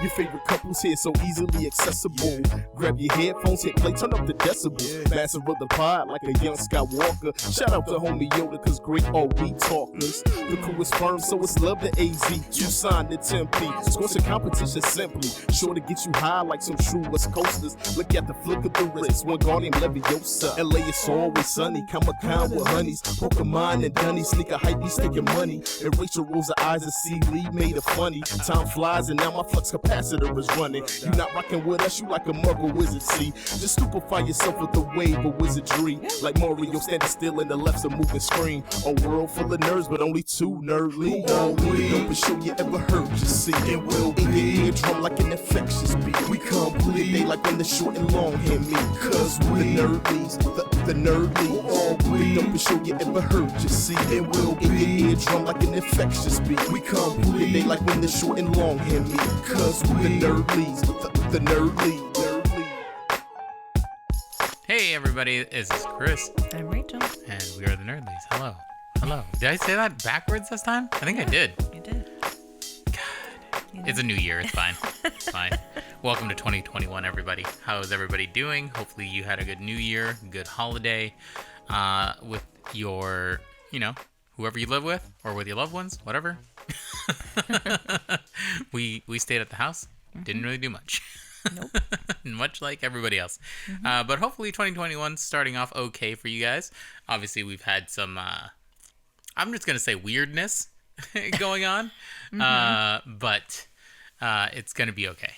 Your favorite couples here so easily accessible. Grab your headphones, hit play, turn up the decibel. Master of the pod like a young Skywalker. Shout out to homie Yoda, cause great all we talkers. The crew is firm, so it's love to AZ. You signed the Tempe. Score your competition simply. Sure to get you high like some true West Coasters. Look at the flick of the wrist, one guardian Leviosa. LA is always sunny, Comic-Con with honeys. Pokemon and Dunny, sneaker hype, be sticking money. And Rachel rolls her eyes and see Lee made it funny. Time flies and now my flux capacitor is running. You not rocking with us, you like a muggle wizard, see. Just stupefy yourself with the wave of wizardry. Like Mario standing still and the left's a moving screen. A world full of nerds, but only two nerdly. Don't show you ever heard, just see. It will be a drum like an infectious beat. We complete they like when the short and long hair meet. Cause we the nerdlies, the nerdlies. Don't show you ever heard, just see. It will be a drum like an infectious beat. We complete they like when the short and long hair meet. Cause we the nerdlies, the nerdlies. Hey everybody, this is Chris. I'm Rachel. And we are the Nerdlies. Hello. Hello. Did I say that backwards this time? I think I did. You did. God. It's a new year. It's fine. It's fine. Welcome to 2021, everybody. How's everybody doing? Hopefully you had a good new year, good holiday with your, whoever you live with or with your loved ones, whatever. We stayed at the house. Didn't really do much. Nope. Much like everybody else. But hopefully 2021 starting off okay for you guys. Obviously, we've had some, I'm just going to say weirdness going on. But it's going to be okay.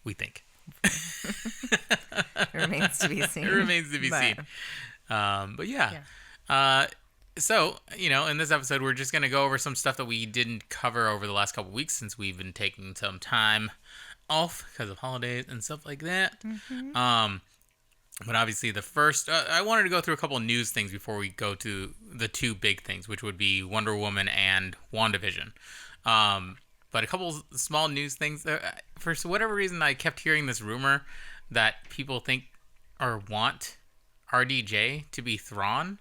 We think. It remains to be seen. It remains to be seen. But yeah. So, in this episode, we're just going to go over some stuff that we didn't cover over the last couple weeks since we've been taking some time off because of holidays and stuff like that. But obviously the first, I wanted to go through a couple of news things before we go to the two big things, which would be Wonder Woman and WandaVision. But a couple small news things. For whatever reason, I kept hearing this rumor that people think or want RDJ to be Thrawn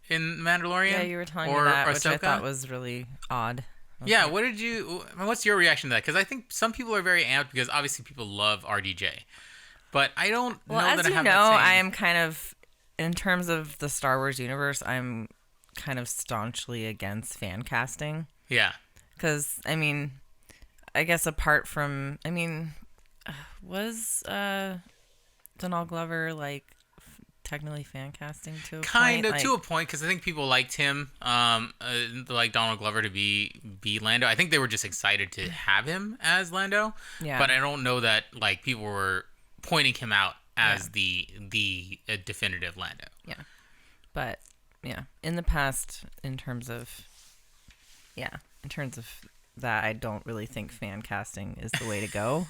in Mandalorian. Yeah, you were telling me that, which I thought was really odd. Yeah, what's your reaction to that? Because I think some people are very amped because obviously people love RDJ. But I don't know that I have that same... Well, I am kind of, in terms of the Star Wars universe, I'm kind of staunchly against fan casting. Yeah. Because, I guess apart from, was Donald Glover, technically fan casting to a point? Kind of, to a point, because I think people liked him, like Donald Glover to be Lando. I think they were just excited to have him as Lando. Yeah. But I don't know that, people were pointing him out as the definitive Lando. Yeah. But, yeah, in the past, in terms of that, I don't really think fan casting is the way to go.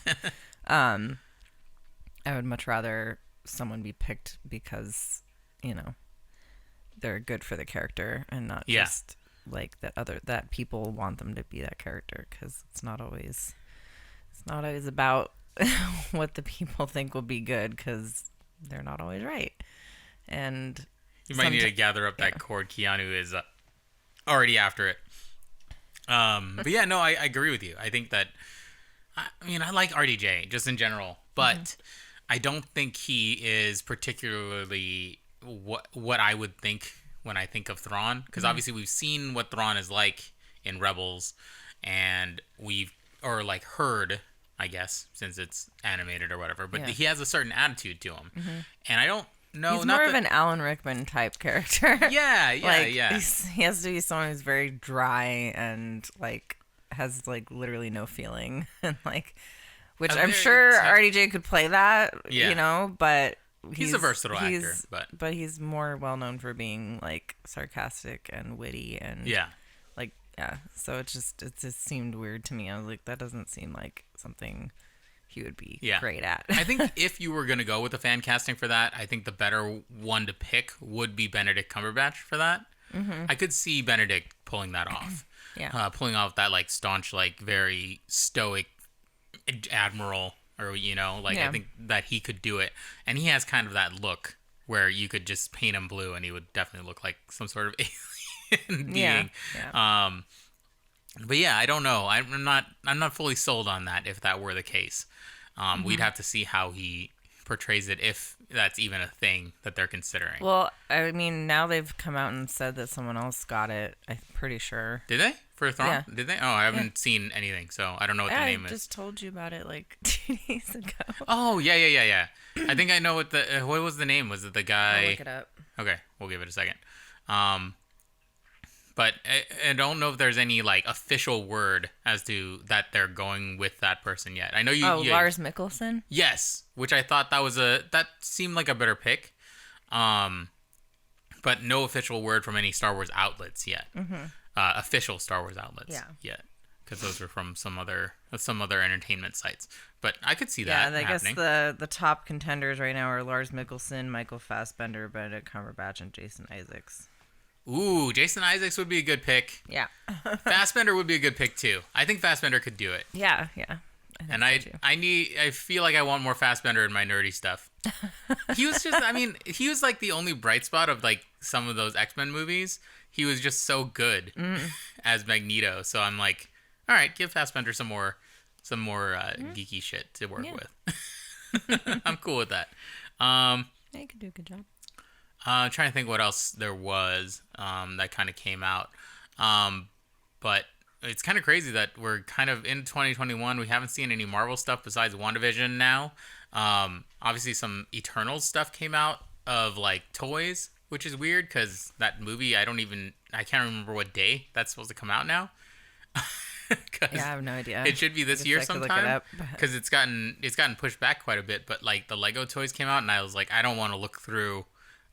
I would much rather someone be picked because, they're good for the character and not just that people want them to be that character, because it's not always about what the people think will be good, because they're not always right. And you might need to gather up that cord. Keanu is already after it. But yeah, no, I agree with you. I think that, I like RDJ just in general, but I don't think he is particularly what I would think when I think of Thrawn, because obviously we've seen what Thrawn is like in Rebels, and heard, I guess, since it's animated or whatever, but he has a certain attitude to him, and I don't know. He's more of an Alan Rickman type character. Yeah. He has to be someone who's very dry and has literally no feeling, and which I'm sure RDJ could play that, but he's a versatile actor, but he's more well known for being sarcastic and witty and so it just seemed weird to me. I was like, that doesn't seem like something he would be great at. I think if you were going to go with the fan casting for that, I think the better one to pick would be Benedict Cumberbatch for that. I could see Benedict pulling that off. Pulling off that staunch, very stoic admiral, or I think that he could do it, and he has kind of that look where you could just paint him blue and he would definitely look like some sort of alien being. But yeah, I don't know. I'm not fully sold on that. If that were the case, we'd have to see how he portrays it, if that's even a thing that they're considering. Well, I mean, now they've come out and said that someone else got it. I'm pretty sure. Did they? For Thrawn? Yeah. Did they? Oh, I haven't seen anything, so I don't know what the name I is. just told you about it like 2 days ago. Oh, yeah. I think I know what what was the name? Was it the guy? I'll look it up. Okay, we'll give it a second. But I don't know if there's any like official word as to that they're going with that person yet. I know you. Lars Mikkelsen? Yes, which I thought that seemed like a better pick. But no official word from any Star Wars outlets yet. Mm-hmm. Official Star Wars outlets yet. Because those are from some other entertainment sites. But I could see that happening. guess the top contenders right now are Lars Mikkelsen, Michael Fassbender, Benedict Cumberbatch, and Jason Isaacs. Ooh, Jason Isaacs would be a good pick. Yeah. Fassbender would be a good pick too. I think Fassbender could do it. Yeah. And I feel like I want more Fassbender in my nerdy stuff. He was like the only bright spot of like some of those X-Men movies. He was just so good as Magneto. So I'm like, all right, give Fassbender some more geeky shit to work with. I'm cool with that. Yeah, you could do a good job. I'm trying to think what else there was that kind of came out. But it's kind of crazy that we're kind of in 2021. We haven't seen any Marvel stuff besides WandaVision now. Obviously, some Eternals stuff came out of like toys, which is weird because that movie, I can't remember what day that's supposed to come out now. Yeah, I have no idea. It should be this year sometime because it's gotten pushed back quite a bit. But like the Lego toys came out, and I was like, I don't want to look through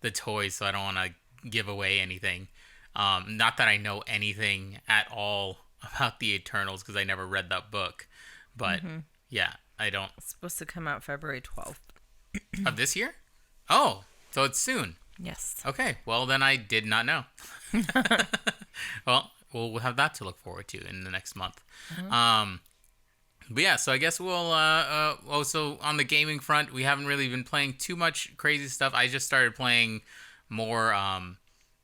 the toys, so I don't want to give away anything. Not that I know anything at all about the Eternals because I never read that book, but yeah, I don't. It's supposed to come out February 12th of this year. Oh, so it's soon. Yes. Okay, well then I did not know. Well, we'll have that to look forward to in the next month. But yeah, so I guess we'll also on the gaming front, we haven't really been playing too much crazy stuff. I just started playing more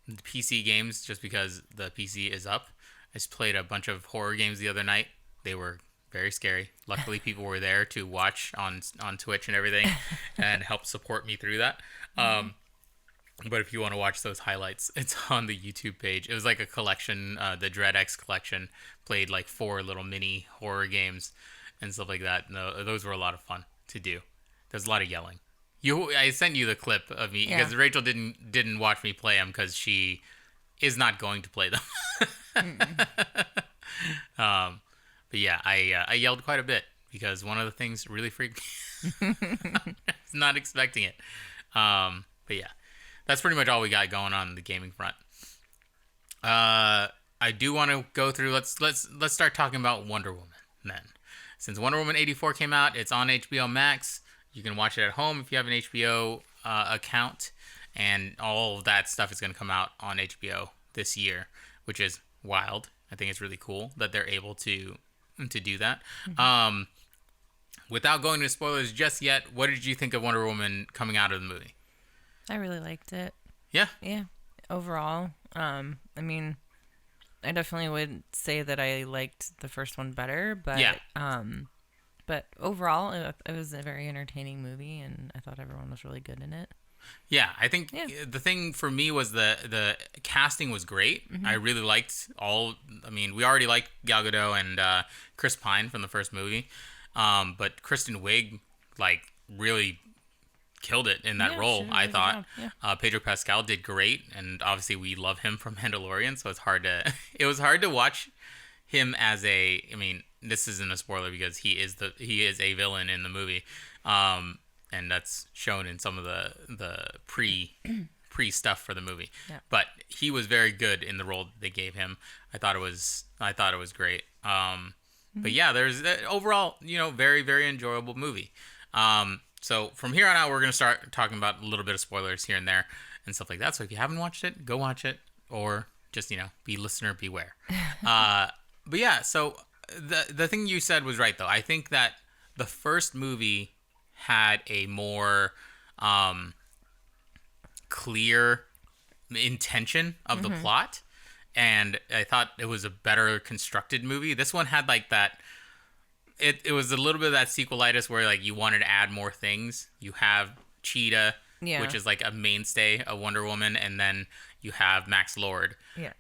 PC games just because the PC is up. I just played a bunch of horror games the other night. They were very scary. Luckily, people were there to watch on Twitch and everything and help support me through that. But if you want to watch those highlights, it's on the YouTube page. It was like a collection, the DreadX collection, played like 4 little mini horror games and stuff like that. No, those were a lot of fun to do. There's a lot of yelling. I sent you the clip of me because Rachel didn't watch me play them because she is not going to play them. But yeah, I yelled quite a bit because one of the things really freaked me. I was not expecting it. But yeah, that's pretty much all we got going on the gaming front. I do want to go through. Let's start talking about Wonder Woman then. Since Wonder Woman 84 came out, it's on HBO Max. You can watch it at home if you have an HBO account, and all of that stuff is going to come out on HBO this year, which is wild. I think it's really cool that they're able to do that. Mm-hmm. Without going into spoilers just yet, what did you think of Wonder Woman coming out of the movie? I really liked it. Yeah? Yeah. Overall, I mean, I definitely would say that I liked the first one better, but but overall, it was a very entertaining movie, and I thought everyone was really good in it. Yeah, I think the thing for me was the casting was great. Mm-hmm. I really liked we already liked Gal Gadot and Chris Pine from the first movie, but Kristen Wiig really killed it in that role. I thought Pedro Pascal did great, and obviously we love him from Mandalorian, so it was hard to watch him as this isn't a spoiler because he is a villain in the movie, and that's shown in some of the pre stuff for the movie. Yeah. But he was very good in the role that they gave him. I thought it was great. But yeah, there's overall, very, very enjoyable movie. So from here on out, we're going to start talking about a little bit of spoilers here and there and stuff like that. So if you haven't watched it, go watch it, or just, be listener beware. But yeah, so the thing you said was right, though. I think that the first movie had a more clear intention of the plot, and I thought it was a better constructed movie. This one had like that. It was a little bit of that sequelitis where like you wanted to add more things. You have Cheetah, which is like a mainstay of Wonder Woman, and then you have Max Lord. Yeah.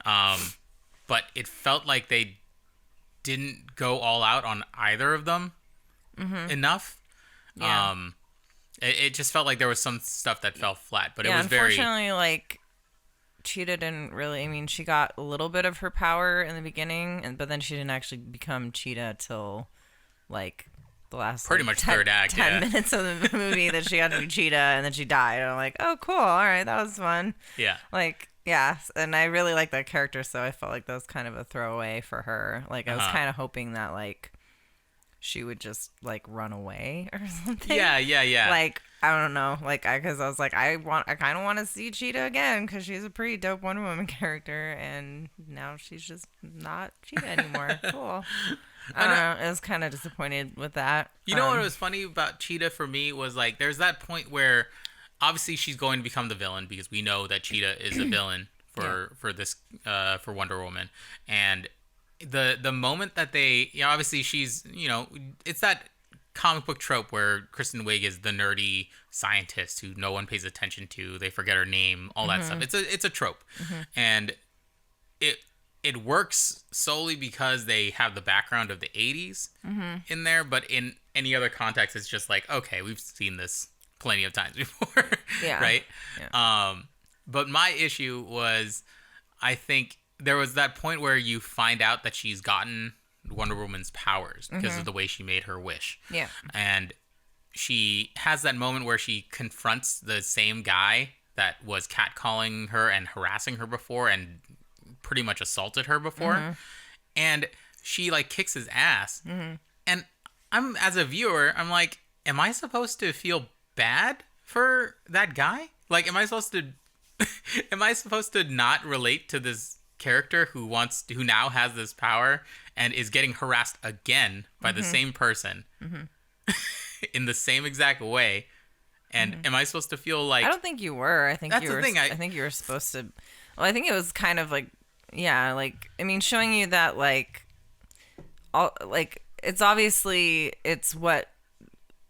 But it felt like they didn't go all out on either of them enough. Yeah. It just felt like there was some stuff that fell flat, but it was very... unfortunately, like, Cheetah didn't really... I mean, she got a little bit of her power in the beginning, but then she didn't actually become Cheetah till, like, the last... Pretty much third act, 10 minutes of the movie that she got to be Cheetah, and then she died. And I'm like, oh, cool, all right, that was fun. Yeah. Like, yeah, and I really like that character, so I felt like that was kind of a throwaway for her. Like, I was kind of hoping that, like, she would just like run away or something. Yeah. Like, I don't know. Like, because I was like, I kind of want to see Cheetah again because she's a pretty dope Wonder Woman character, and now she's just not Cheetah anymore. Cool. I don't know. I was kind of disappointed with that. You know what was funny about Cheetah for me was like, there's that point where obviously she's going to become the villain because we know that Cheetah is a villain for this for Wonder Woman, and the moment that they, obviously she's, it's that comic book trope where Kristen Wiig is the nerdy scientist who no one pays attention to. They forget her name, all that stuff. It's a trope, and it works solely because they have the background of the 80s in there. But in any other context, it's just like, okay, we've seen this plenty of times before, right? Yeah. But my issue was, I think there was that point where you find out that she's gotten Wonder Woman's powers because of the way she made her wish. Yeah. And she has that moment where she confronts the same guy that was catcalling her and harassing her before and pretty much assaulted her before. And she like kicks his ass. And I'm, as a viewer, I'm like, am I supposed to feel bad for that guy? Like, am I supposed to not relate to this character who now has this power and is getting harassed again by the same person in the same exact way? And am I supposed to feel like... I don't think you were. I think that's you were. The thing. I think you were supposed to... Well, I think it was kind of like, like, I mean, showing you that, like, like, it's obviously, it's what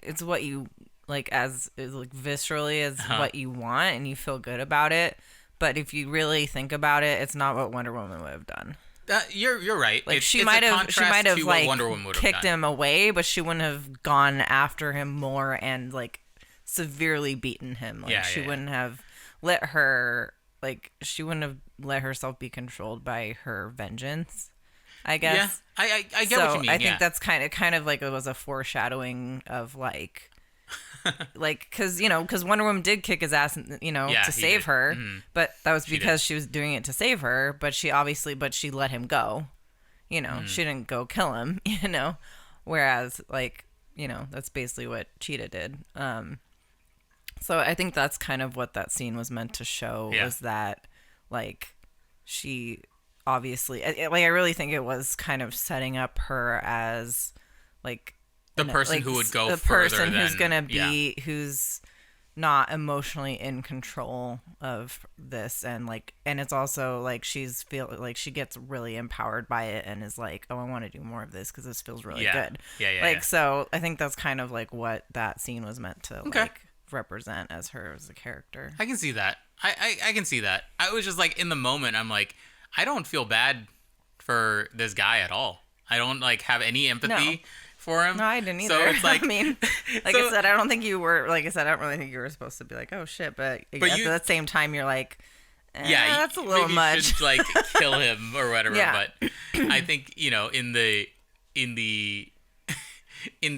you, like, as like viscerally as what you want, and you feel good about it. But if you really think about it, it's not what Wonder Woman would have done. You're right. Like, she might have like kicked him away, but she wouldn't have gone after him more and like severely beaten him. Like, she wouldn't have let herself be controlled by her vengeance, I guess. Yeah, I get what you mean. I think that's kind of like it was a foreshadowing of like like, because Wonder Woman did kick his ass, to save her, but that was because she was doing it to save her. But she let him go. She didn't go kill him. Whereas like that's basically what Cheetah did. So I think that's kind of what that scene was meant to show, was that like she obviously like I really think it was kind of setting up her as like the person who would go the further person than, who's gonna be who's not emotionally in control of this, and it's also like she gets really empowered by it and is like, oh, I want to do more of this because this feels really good. So I think that's kind of like what that scene was meant to like represent as her as a character. I can see that. I can see that. I was just like, in the moment, I'm like, I don't feel bad for this guy at all. I don't like have any empathy for him. No, I didn't either. So it's like, I mean, I said, I don't think you were. Like I said, I don't really think you were supposed to be like, oh shit. But at the same time, you're like, that's a little much. Should, like, kill him or whatever. But I think in the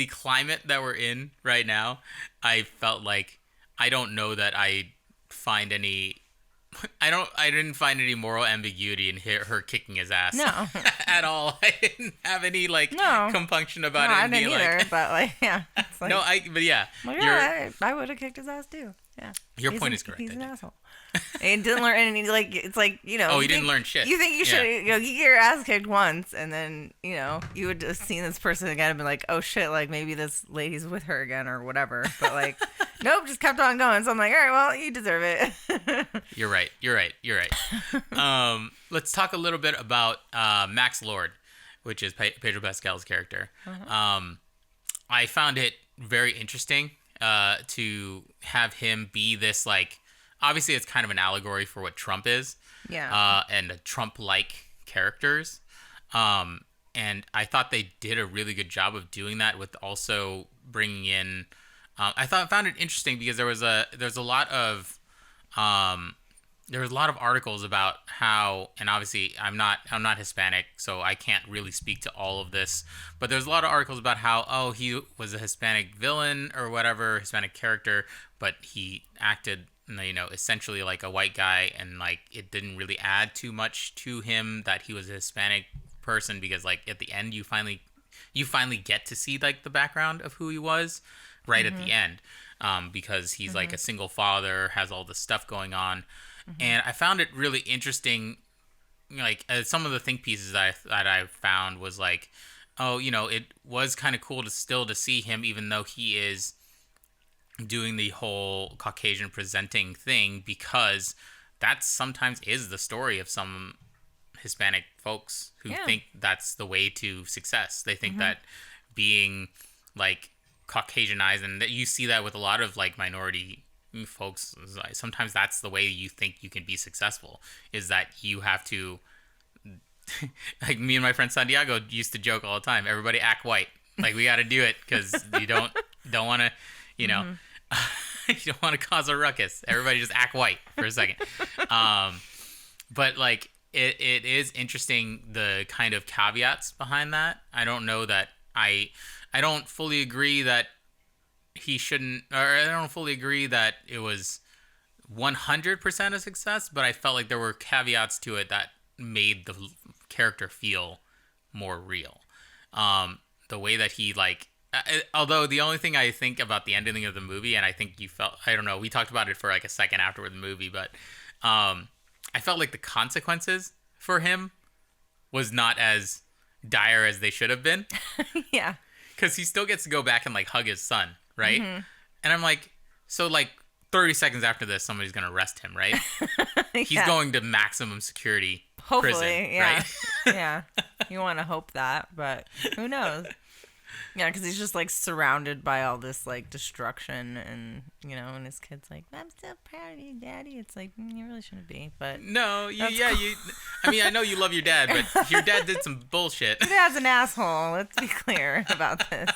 climate that we're in right now, I felt like I don't know that I find any. I didn't find any moral ambiguity in her kicking his ass. No. At all. I didn't have any compunction about it. I didn't either, but it's like, no, but yeah. Well, yeah, I would have kicked his ass too. Yeah. Your point is correct. He's an asshole. And didn't learn any, it's like, Oh, he didn't learn shit. You think you should, you get your ass kicked once, and then, you would have seen this person again and be like, oh shit, like maybe this lady's with her again or whatever. But Nope, just kept on going. So I'm like, all right, well, you deserve it. You're right. Let's talk a little bit about Max Lord, which is Pedro Pascal's character. I found it very interesting to have him be this, like, obviously it's kind of an allegory for what Trump is. Yeah. And Trump-like characters. And I thought they did a really good job of doing that with also bringing in. I found it interesting because there was a lot of articles about how, and obviously I'm not Hispanic, so I can't really speak to all of this, but there's a lot of articles about how he was a Hispanic villain or whatever, Hispanic character, but he acted essentially like a white guy, and like it didn't really add too much to him that he was a Hispanic person, because like at the end you finally get to see like the background of who he was right at the end, because he's like a single father, has all this stuff going on. And I found it really interesting, like some of the think pieces that I found was like, it was kind of cool to see him, even though he is doing the whole Caucasian presenting thing, because that sometimes is the story of some Hispanic folks who think that's the way to success. They think that being like Caucasianized, and that you see that with a lot of like minority folks, sometimes that's the way you think you can be successful, is that you have to like me and my friend Santiago used to joke all the time, everybody act white, like we got to do it because you don't want to you don't want to cause a ruckus, everybody just act white for a second. But like it is interesting the kind of caveats behind that. I don't know that I don't fully agree that he shouldn't, or I don't fully agree that it was 100% a success, but I felt like there were caveats to it that made the character feel more real. The way that he although the only thing I think about the ending of the movie, and I think you felt, I don't know, we talked about it for like a second afterward the movie, but I felt like the consequences for him was not as dire as they should have been. Yeah. Because he still gets to go back and like hug his son, right? And I'm like, so like 30 seconds after this, somebody's going to arrest him, right? He's going to maximum security prison, right? Yeah. You want to hope that, but who knows? Yeah, because he's just like surrounded by all this like destruction, and and his kid's like, "I'm so proud of you, Daddy." It's like, you really shouldn't be, but no, I mean, I know you love your dad, but your dad did some bullshit. Your dad's an asshole. Let's be clear about this.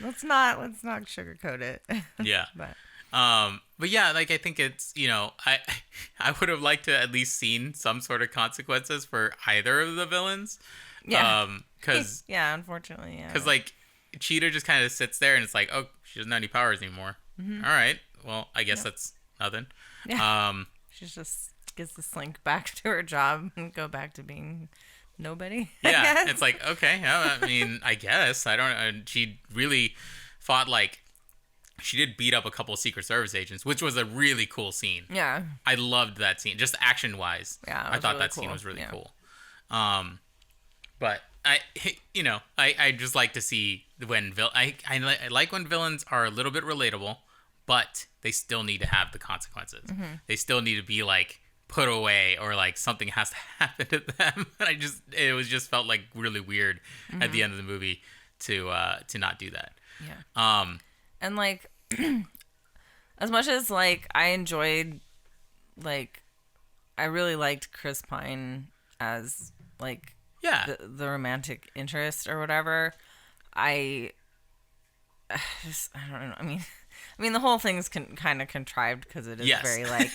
Let's not sugarcoat it. Yeah. But yeah, like I think it's I would have liked to at least seen some sort of consequences for either of the villains. Yeah. Because unfortunately, yeah. Because like Cheetah just kind of sits there and it's like, oh, she doesn't have any powers anymore. All right, well, I guess that's nothing. Yeah. She just gets to slink back to her job and go back to being nobody. Yeah, it's like, okay, I mean, I guess I don't. She really fought she did beat up a couple of Secret Service agents, which was a really cool scene. Yeah. I loved that scene, just action wise. Yeah, I thought really that cool. scene was really cool. But I just like to see when I like when villains are a little bit relatable, but they still need to have the consequences. They still need to be like put away, or like something has to happen to them. And it just felt like really weird at the end of the movie to not do that. Yeah. And like as much as like I enjoyed, like I really liked Chris Pine as like the romantic interest or whatever. I don't know. I mean, the whole thing's kind of contrived because it is very like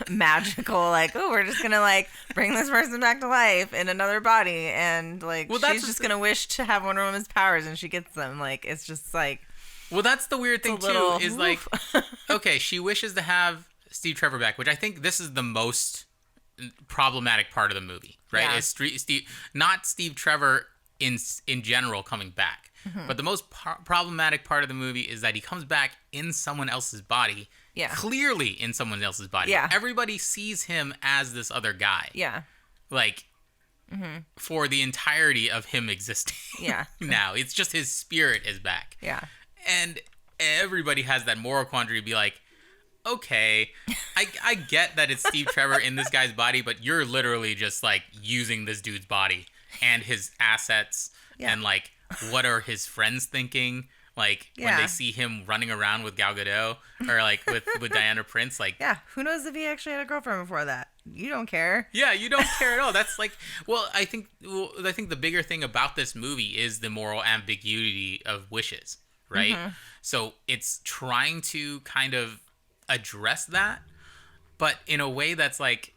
magical. Like, oh, we're just gonna like bring this person back to life in another body, and like she's just gonna wish to have Wonder Woman's powers, and she gets them. Like, it's just like. Well, that's the weird thing too. Is like, okay, she wishes to have Steve Trevor back, which I think this is the most problematic part of the movie, right? Yeah. Is not Steve Trevor in general coming back, but the most problematic part of the movie is that he comes back in someone else's body, clearly in someone else's body. Yeah. Everybody sees him as this other guy. Yeah. Like, for the entirety of him existing. Yeah. Now it's just his spirit is back. Yeah. And everybody has that moral quandary to be like, okay, I get that it's Steve Trevor in this guy's body, but you're literally just like using this dude's body and his assets and like what are his friends thinking? Like when they see him running around with Gal Gadot or like with Diana Prince, like who knows if he actually had a girlfriend before that? You don't care. Yeah, you don't care at all. That's like, well, I think the bigger thing about this movie is the moral ambiguity of wishes, right? Mm-hmm. So it's trying to kind of address that, but in a way that's like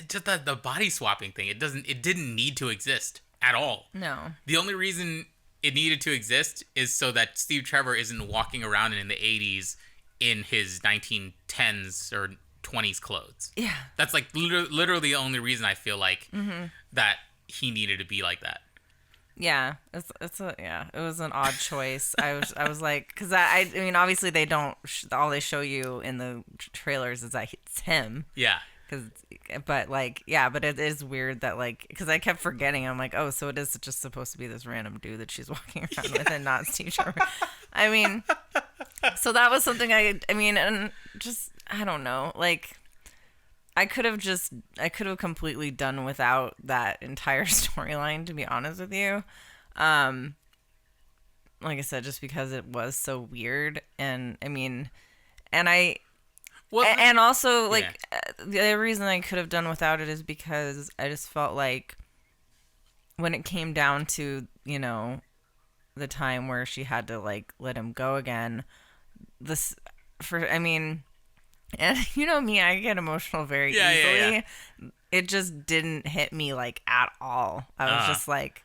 just the body swapping thing. It didn't need to exist at all. No. The only reason it needed to exist is so that Steve Trevor isn't walking around in the 80s in his 1910s or 20s clothes. Yeah. That's like literally the only reason I feel like that he needed to be like that. Yeah, it was an odd choice. I was like, because I mean, obviously they don't. All they show you in the trailers is that it's him. Yeah. But it is weird that like, because I kept forgetting. I'm like, oh, so it is just supposed to be this random dude that she's walking around with, and not Steve Trevor. I mean, so that was something I mean, and just I don't know, like. I could have completely done without that entire storyline, to be honest with you. Like I said, just because it was so weird. And I mean, and also like the other reason I could have done without it is because I just felt like when it came down to, you know, the time where she had to like let him go again, and you know me, I get emotional very easily. Yeah. It just didn't hit me like at all. I was just like,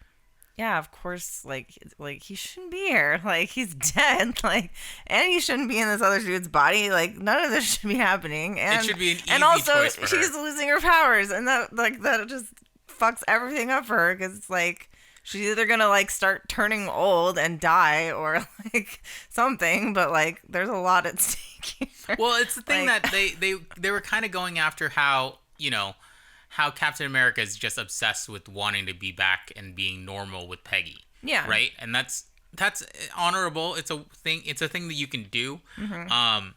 yeah, of course, like he shouldn't be here. Like he's dead. Like, and he shouldn't be in this other dude's body. Like none of this should be happening. And it should be an easy and also choice for her. She's losing her powers, and that just fucks everything up for her because it's like. She's either gonna like start turning old and die or like something, but like there's a lot at stake here. Well, it's the thing that they were kind of going after how, you know, how Captain America is just obsessed with wanting to be back and being normal with Peggy. Yeah. Right? And that's honorable. It's a thing that you can do. Mm-hmm.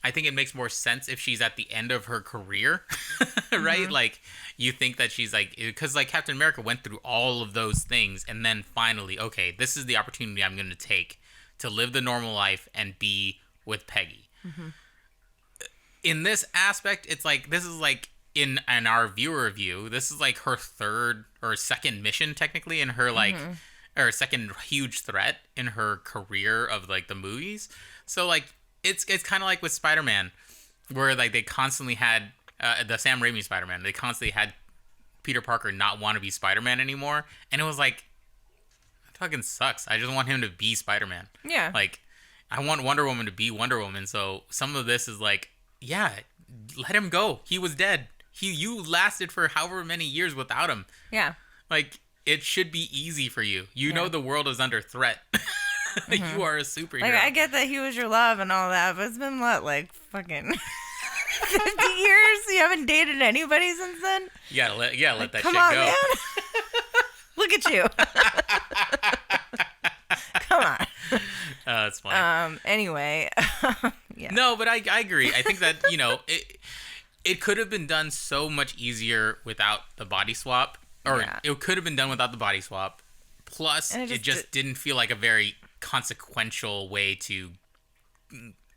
I think it makes more sense if she's at the end of her career, right? Mm-hmm. Like, you think that she's like, because like Captain America went through all of those things and then finally, okay, this is the opportunity I'm going to take to live the normal life and be with Peggy. Mm-hmm. In this aspect, it's like, this is like, in our viewer review, this is like her third or second mission technically in her like, or second huge threat in her career of like the movies. So like, it's kind of like with Spider-Man, where like they constantly had the Sam Raimi Spider-Man. They constantly had Peter Parker not want to be Spider-Man anymore, and it was like, that fucking sucks. I just want him to be Spider-Man. Yeah. Like, I want Wonder Woman to be Wonder Woman. So some of this is like, yeah, let him go. He was dead. You lasted for however many years without him. Yeah. Like, it should be easy for you. You know the world is under threat. You are a superhero. Like, I get that he was your love and all that, but it's been what, like fucking 50 years? You haven't dated anybody since then? You gotta let that shit go. Man. Look at you. Come on. That's funny. Anyway. Yeah. No, but I agree. I think that, you know, it could have been done so much easier without the body swap. Or it could have been done without the body swap. Plus, it just didn't feel like a very consequential way to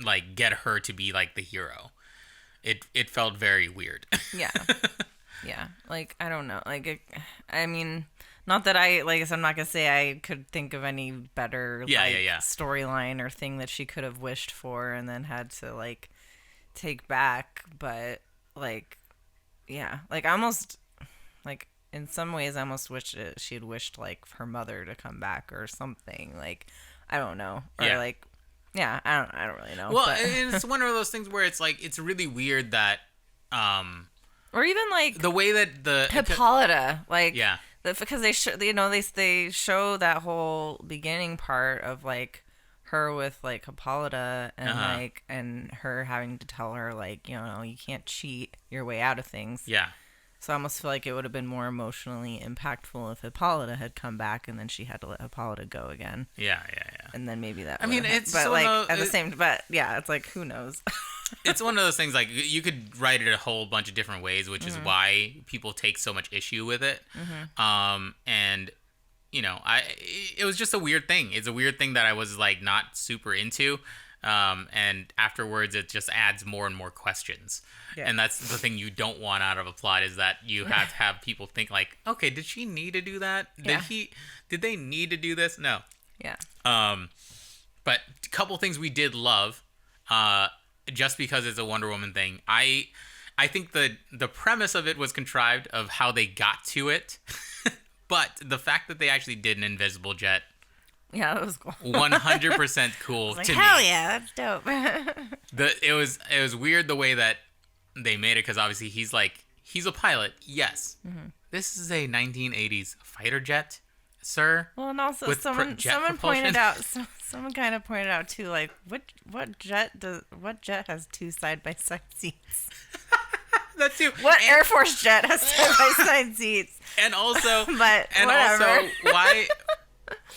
like get her to be like the hero. It felt very weird. Yeah. Like, I don't know. Like, I mean, not that I'm not gonna say I could think of any better storyline or thing that she could have wished for and then had to like take back, but like, yeah, like I almost like. In some ways, I almost wish she had wished like her mother to come back or something. Like, I don't know, or like, yeah, I don't really know. Well, and it's one of those things where it's like it's really weird that, or even like the way that the Hippolyta, like, because they they show that whole beginning part of like her with like Hippolyta and like and her having to tell her like, you know, you can't cheat your way out of things. Yeah. So I almost feel like it would have been more emotionally impactful if Hippolyta had come back and then she had to let Hippolyta go again. Yeah. and then maybe that. I mean, it's but so like no, at the same, but yeah, it's like who knows. It's one of those things like you could write it a whole bunch of different ways, which is why people take so much issue with it. And you know, it was just a weird thing. It's a weird thing that I was like not super into. And afterwards, it just adds more and more questions. Yeah. And that's the thing you don't want out of a plot is that you have to have people think like, okay, did she need to do that? Did they need to do this? No. Yeah. But a couple things we did love, just because it's a Wonder Woman thing. I think the premise of it was contrived of how they got to it, but the fact that they actually did an invisible jet. Yeah, that was cool. 100% cool like, to hell me. Yeah, that's dope. It was weird the way that they made it because obviously he's a pilot. Yes, this is a 1980s fighter jet, sir. Well, and also someone pointed out. Someone kind of pointed out too, like what jet has two side-by-side seats? That too. What Air Force jet has side-by-side seats? And also, whatever. Also,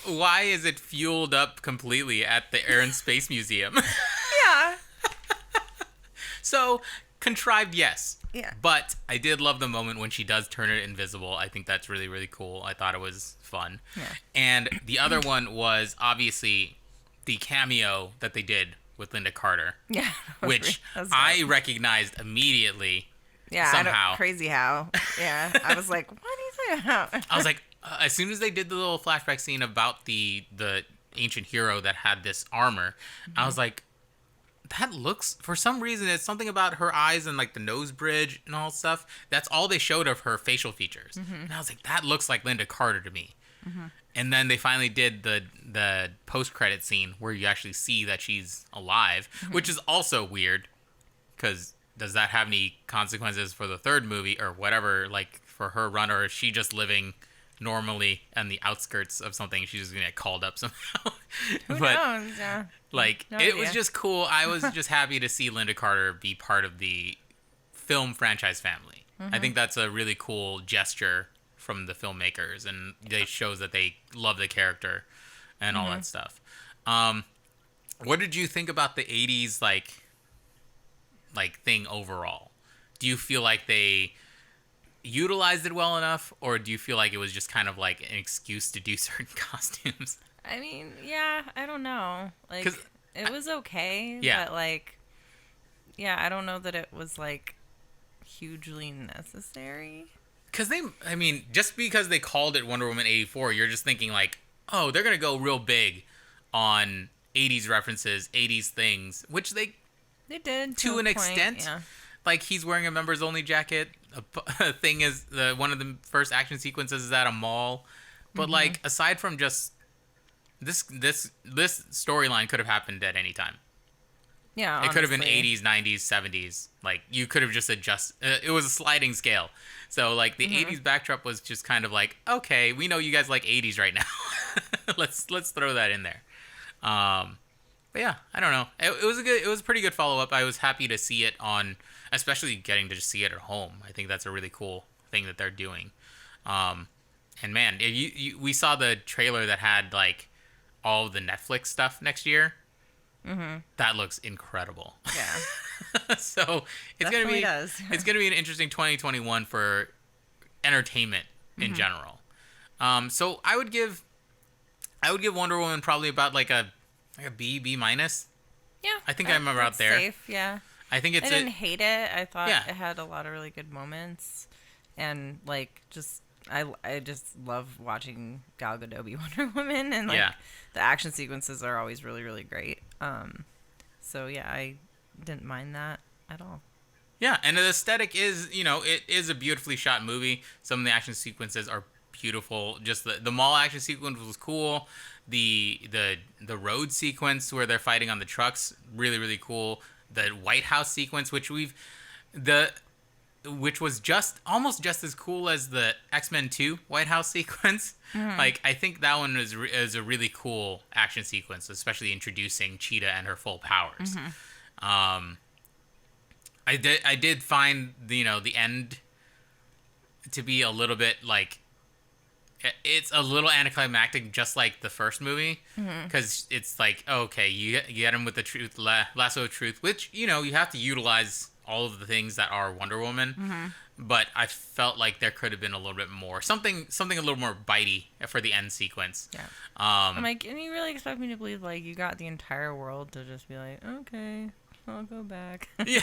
why is it fueled up completely at the Air and Space Museum? Yeah. So, contrived, yes. Yeah. But I did love the moment when she does turn it invisible. I think that's really, really cool. I thought it was fun. Yeah. And the other one was obviously the cameo that they did with Linda Carter. Yeah. Which I recognized immediately. Yeah, somehow. Crazy how. Yeah. I was like, what are you talking about? I was like, as soon as they did the little flashback scene about the ancient hero that had this armor, I was like, that looks, for some reason, it's something about her eyes and like the nose bridge and all stuff. That's all they showed of her facial features. And I was like, that looks like Linda Carter to me. And then they finally did the post-credit scene where you actually see that she's alive, which is also weird because does that have any consequences for the third movie or whatever, like for her run, or is she just living normally on the outskirts of something? She's just gonna get called up somehow. Who knows? Yeah. Like, it was just cool. I was just happy to see Linda Carter be part of the film franchise family. I think that's a really cool gesture from the filmmakers, and it shows that they love the character and all that stuff. What did you think about the 80s like thing overall? Do you feel like they utilized it well enough, or do you feel like it was just kind of like an excuse to do certain costumes? I mean, yeah, I don't know. Like, it was okay, but like, yeah, I don't know that it was like hugely necessary. Because just because they called it Wonder Woman 84, you're just thinking like, oh, they're gonna go real big on 80s references, 80s things, which they did to an extent. Yeah. Like, he's wearing a members only jacket. A thing is, one of the first action sequences is at a mall. But like, aside from just this storyline could have happened at any time. Yeah, honestly. It could have been 80s, 90s, 70s. Like, you could have just adjusted. It was a sliding scale. So like, the 80s backdrop was just kind of like, okay, we know you guys like 80s right now. let's throw that in there. But yeah, I don't know. It was a pretty good follow up. I was happy to see it on, especially getting to just see it at home. I think that's a really cool thing that they're doing. And man, we saw the trailer that had like all of the Netflix stuff next year. That looks incredible. Yeah. So it's it's gonna be an interesting 2021 for entertainment in general. So I would give Wonder Woman probably about like a B minus. Yeah. I think I'm about there. Safe, yeah. I think I didn't hate it. I thought it had a lot of really good moments, and like I just love watching Gal Gadot be Wonder Woman, and like the action sequences are always really, really great. So yeah, I didn't mind that at all. Yeah, and the aesthetic is, it is a beautifully shot movie. Some of the action sequences are beautiful. Just the mall action sequence was cool. The road sequence where they're fighting on the trucks, really, really cool. The White House sequence, which was almost just as cool as the X-Men 2 White House sequence. Like, I think that one is a really cool action sequence, especially introducing Cheetah and her full powers. I did find the end to be a little bit like it's a little anticlimactic, just like the first movie, because it's like, okay, you get him with the truth, lasso of truth, which, you know, you have to utilize all of the things that are Wonder Woman, but I felt like there could have been a little bit more, something a little more bitey for the end sequence. Yeah. I'm like, and you really expect me to believe, like, you got the entire world to just be like, okay, I'll go back. Yeah.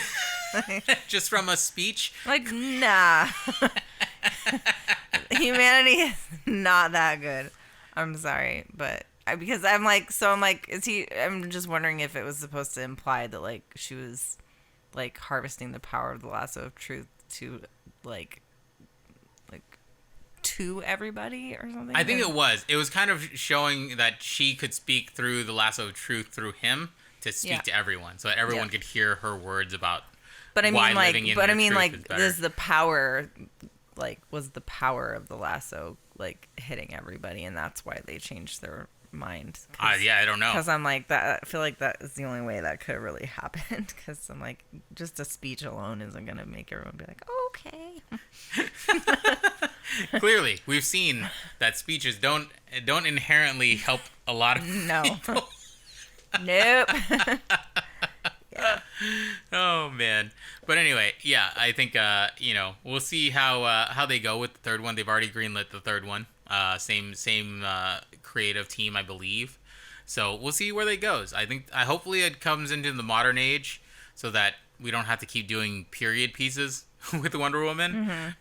Just from a speech? Like, nah. Humanity is not that good. I'm sorry, but because I'm like, I'm just wondering if it was supposed to imply that, like, she was, like, harvesting the power of the lasso of truth to, like to everybody or something. I think it was kind of showing that she could speak through the lasso of truth through him to speak to everyone, so that everyone could hear her words about. But I mean, like, is the power, like, was the power of the lasso, like, hitting everybody, and that's why they changed their mind? Yeah, I don't know. Because I'm like, that. I feel like that is the only way that could have really happened. Because I'm like, just a speech alone isn't gonna make everyone be like, oh, okay. Clearly, we've seen that speeches don't inherently help a lot of people. Nope. Yeah. Oh man. But anyway, yeah, I think you know, we'll see how they go with the third one. They've already greenlit the third one. Same creative team, I believe. So we'll see where they goes. I hopefully it comes into the modern age so that we don't have to keep doing period pieces with Wonder Woman.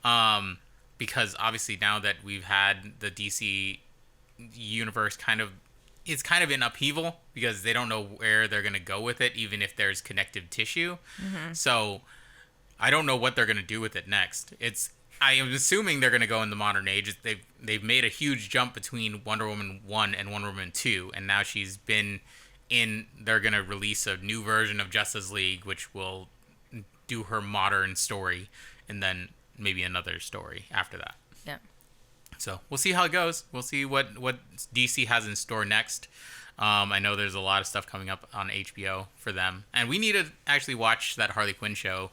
Because obviously now that we've had the DC universe it's kind of in upheaval because they don't know where they're going to go with it, even if there's connective tissue. So I don't know what they're going to do with it next. I am assuming they're going to go in the modern age. They've made a huge jump between Wonder Woman 1 and Wonder Woman 2, and now they're going to release a new version of Justice League, which will do her modern story, and then maybe another story after that. Yeah. So we'll see how it goes. We'll see what DC has in store next. I know there's a lot of stuff coming up on HBO for them. And we need to actually watch that Harley Quinn show,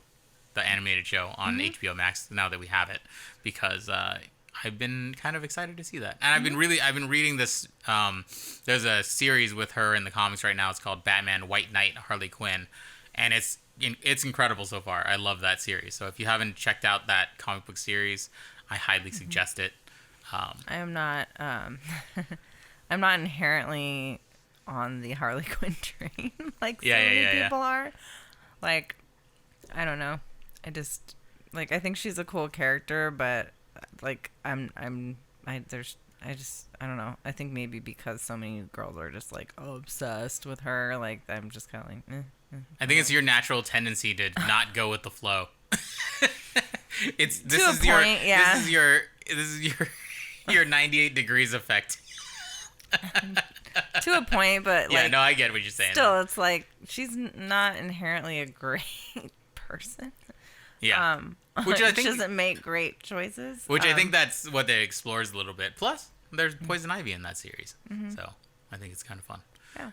the animated show on HBO Max now that we have it, because I've been kind of excited to see that. And I've been reading this. There's a series with her in the comics right now. It's called Batman White Knight Harley Quinn. And it's incredible so far. I love that series. So if you haven't checked out that comic book series, I highly suggest it. I am not. I'm not inherently on the Harley Quinn train like so many people are. Like, I don't know. I just I think she's a cool character, but like I don't know. I think maybe because so many girls are just like obsessed with her, like I'm just kind of like. I think it's your natural tendency to not go with the flow. This is your 98 degrees effect. To a point, but yeah, no, I get what you're saying. Still, it's like she's not inherently a great person. Yeah, which I think she doesn't make great choices. Which I think that's what they explores a little bit. Plus, there's Poison Ivy in that series, so I think it's kind of fun. Yeah.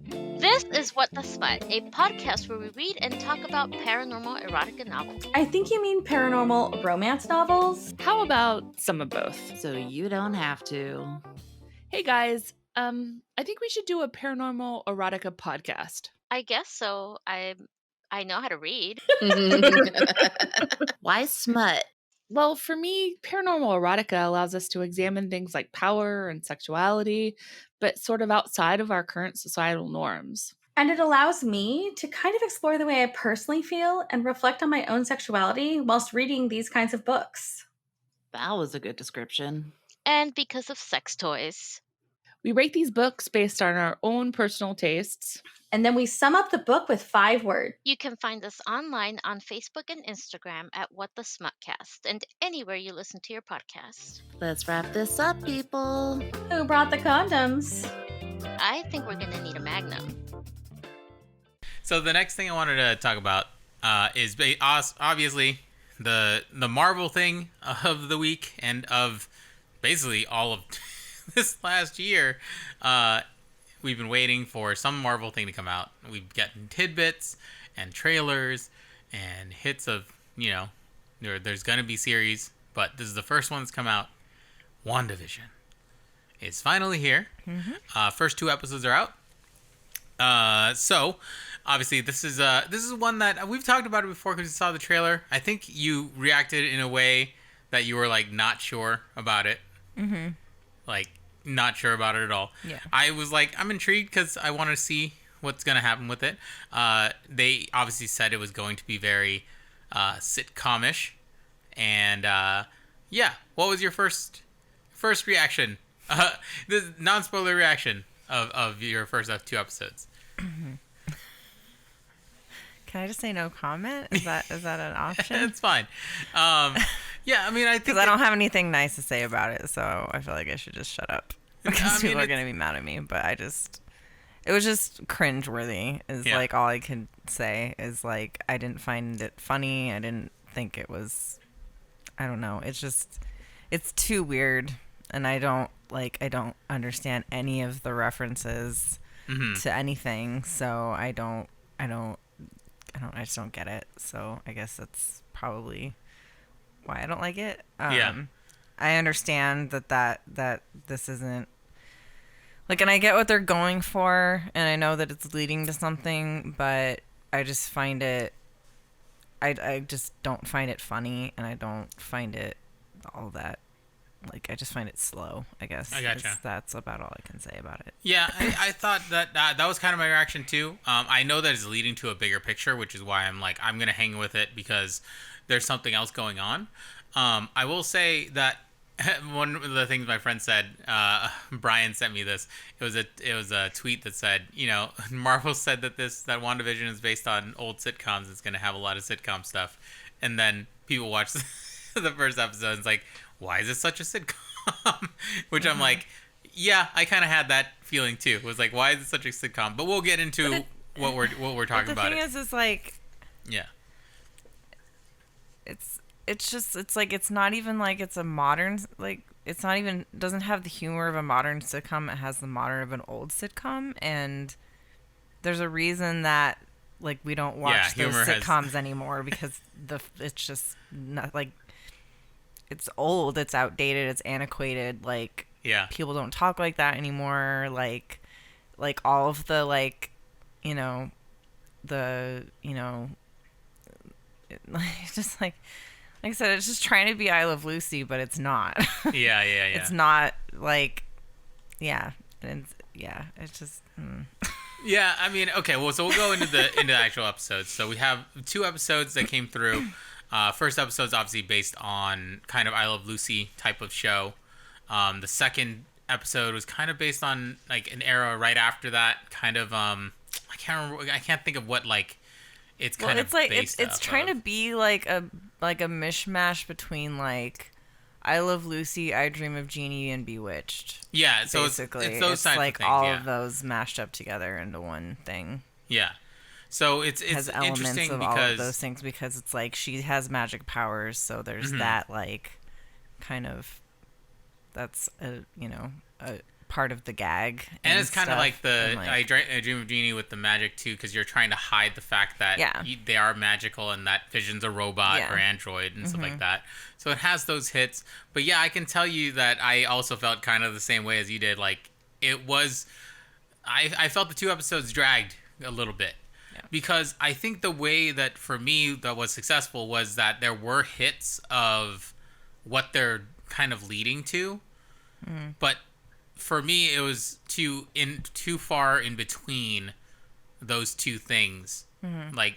This is What the Smut, a podcast where we read and talk about paranormal erotica novels. I think you mean paranormal romance novels. How about some of both? So you don't have to. Hey guys, I think we should do a paranormal erotica podcast. I guess so. I know how to read. Why smut? Well, for me, paranormal erotica allows us to examine things like power and sexuality, but sort of outside of our current societal norms. And it allows me to kind of explore the way I personally feel and reflect on my own sexuality whilst reading these kinds of books. That was a good description. And because of sex toys. We rate these books based on our own personal tastes. And then we sum up the book with 5 words. You can find us online on Facebook and Instagram at What the Smutcast and anywhere you listen to your podcast. Let's wrap this up, people. Who brought the condoms? I think we're going to need a Magnum. So the next thing I wanted to talk about is obviously the Marvel thing of the week and of basically all of this last year. We've been waiting for some Marvel thing to come out. We've gotten tidbits and trailers and hits of, there's going to be series, but this is the first one that's come out. WandaVision is finally here. First 2 episodes are out. So obviously this is one that we've talked about it before because you saw the trailer. I think you reacted in a way that you were like not sure about it. Like not sure about it at all. Yeah. I was like, I'm intrigued because I want to see what's going to happen with it. They obviously said it was going to be very sitcom-ish. And yeah, what was your first reaction? This non-spoiler reaction of your first 2 episodes. Can I just say no comment? Is that an option? It's fine. Yeah, I mean, I think Because I don't have anything nice to say about it, so I feel like I should just shut up. Because people are going to be mad at me. But it was just cringeworthy is like all I could say is like I didn't find it funny. I didn't think it was, I don't know. It's too weird. And I don't understand any of the references to anything. So I just don't get it. So I guess that's probably why I don't like it. I understand that this isn't like, and I get what they're going for, and I know that it's leading to something, but I just find it, I just don't find it funny, and I don't find it all that, like, I just find it slow, I guess. I gotcha. That's about all I can say about it. Yeah, I thought that was kind of my reaction too. I know that it's leading to a bigger picture, which is why I'm like, I'm going to hang with it because there's something else going on. I will say that one of the things my friend said, Brian sent me this. It was a tweet that said, Marvel said that WandaVision is based on old sitcoms. It's going to have a lot of sitcom stuff. And then people watch the first episode and it's like, why is it such a sitcom? Which I'm like, yeah, I kind of had that feeling too. It was like, why is it such a sitcom? But we'll get into what we're talking about. The thing is like, yeah, it's like it's not even like it's a modern, like it's not even, doesn't have the humor of a modern sitcom. It has the modern of an old sitcom, and there's a reason that like we don't watch those sitcoms anymore because it's just not like, it's old, it's outdated, it's antiquated, like people don't talk like that anymore, like all of the just like I said, it's just trying to be I Love Lucy, but it's not. Yeah. It's not like, it's just. Yeah, I mean, okay, well, so we'll go into the actual episodes. So we have 2 episodes that came through. First episode's obviously based on kind of I Love Lucy type of show. The second episode was kind of based on like an era right after that, kind of I can't think of what like it's kind of like based it's trying to be like a mishmash between like I Love Lucy, I Dream of Jeannie, and Bewitched. Yeah, so basically it's those types like of things, all of those mashed up together into one thing. Yeah. So it's has elements interesting of because all of those things because it's like she has magic powers, so there's that like kind of that's a part of the gag. And it's kind of like I Dream of Jeannie with the magic too, because you're trying to hide the fact that they are magical and that Vision's a robot or android and stuff like that. So it has those hits. But yeah, I can tell you that I also felt kind of the same way as you did. Like it was, I felt the 2 episodes dragged a little bit. Because I think the way that for me that was successful was that there were hits of what they're kind of leading to, but for me it was too far in between those 2 things, like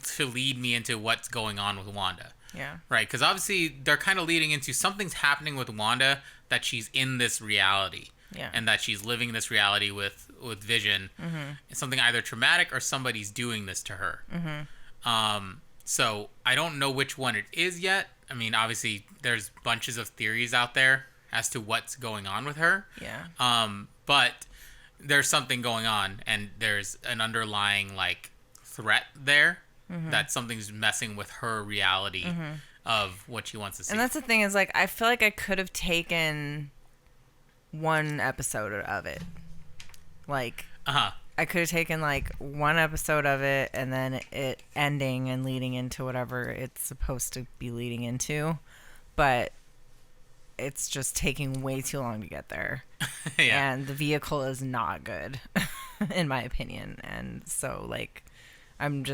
to lead me into what's going on with Wanda. Yeah. Right, because obviously they're kind of leading into something's happening with Wanda, that she's in this reality. Yeah. And that she's living this reality with Vision. It's something either traumatic or somebody's doing this to her. So I don't know which one it is yet. I mean, obviously there's bunches of theories out there as to what's going on with her. Yeah. But there's something going on, and there's an underlying like threat there that something's messing with her reality of what she wants to see. And that's the thing is like I feel like I could have taken one episode of it, like I could have taken like one episode of it and then it ending and leading into whatever it's supposed to be leading into, but it's just taking way too long to get there. Yeah. And the vehicle is not good, in my opinion. And so, like, I'm